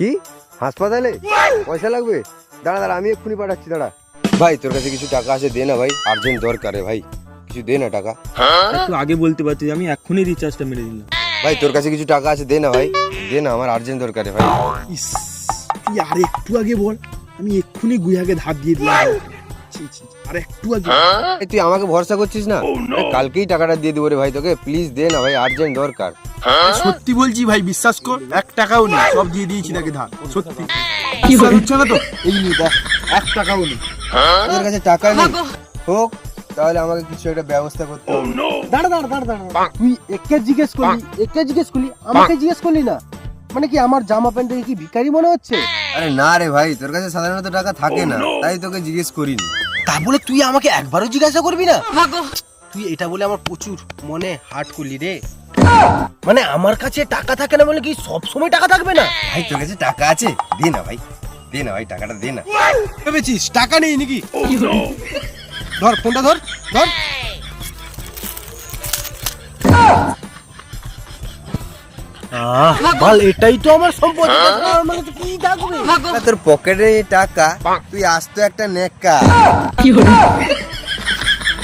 কি হাসপাতালে পয়সা লাগবে? দাঁড়া দাঁড়া, আমি এক্ষুনি পাঠাচ্ছি, দাঁড়া। ভাই তোর কাছে কিছু টাকা আছে, দে না ভাই, আর্জেন্ট দরকার রে ভাই, কিছু দে না টাকা। একটু আগে বলতে পারছিস, আমি এক্ষুনি রিচার্জটা মেরে দিলাম। ভাই তোর কাছে কিছু টাকা আছে, দে না ভাই, দে না, আমার আর্জেন্ট দরকার রে ভাই। ইস, তুই আর একটু আগে বল, আমি এক্ষুনি গুইয়াকে ধার দিয়ে দিলাম। আর একটু আগে এই তুই আমাকে ভরসা করছিস না? কালকেই টাকাটা দিয়ে দেবো রে ভাই তোকে, প্লিজ দে না ভাই, আর্জেন্ট দরকার। সত্যি বলছি ভাই, বিশ্বাস কর, 1 টাকাও নেই, সব দিয়ে দিয়েছি তাকে ধার। সত্যি কি হচ্ছে না তো? এই নি দেখ, 1 টাকাও নেই। তোর কাছে টাকা নেই হোক, তাহলে আমাকে কিছু একটা ব্যবস্থা করতে হবে। দাঁড়া দাঁড়া দাঁড়া দাঁড়া, তুই একে জিজ্ঞেস করলি, আমাকে জিজ্ঞেস করলি না? মানে কি আমার জামা প্যান্টে কি ভিখারি মনে হচ্ছে? আরে না রে ভাই, তোর কাছে সাধারণত টাকা থাকে না, তাই তোকে জিজ্ঞেস করিনি। তা বলে তুই আমাকে একবারও জিজ্ঞাসা করবি না? তুই এটা বলে আমার প্রচুর মনে হার্ট করলি রে। মানে আমার কাছে টাকা থাকে না বলে কি সব সময় টাকা থাকবে না? ভাই তোর কাছে টাকা আছে, দে না ভাই, দে না ভাই, টাকাটা দে না। ভেবেছিস টাকা নেই নাকি? ধর ফোনটা, ধর ধর। বল, এটাই তো আমার সম্পত্তি, আমার কাছে কি থাকবে? তোর পকেটে টাকা, তুই আসতো একটা নেকা।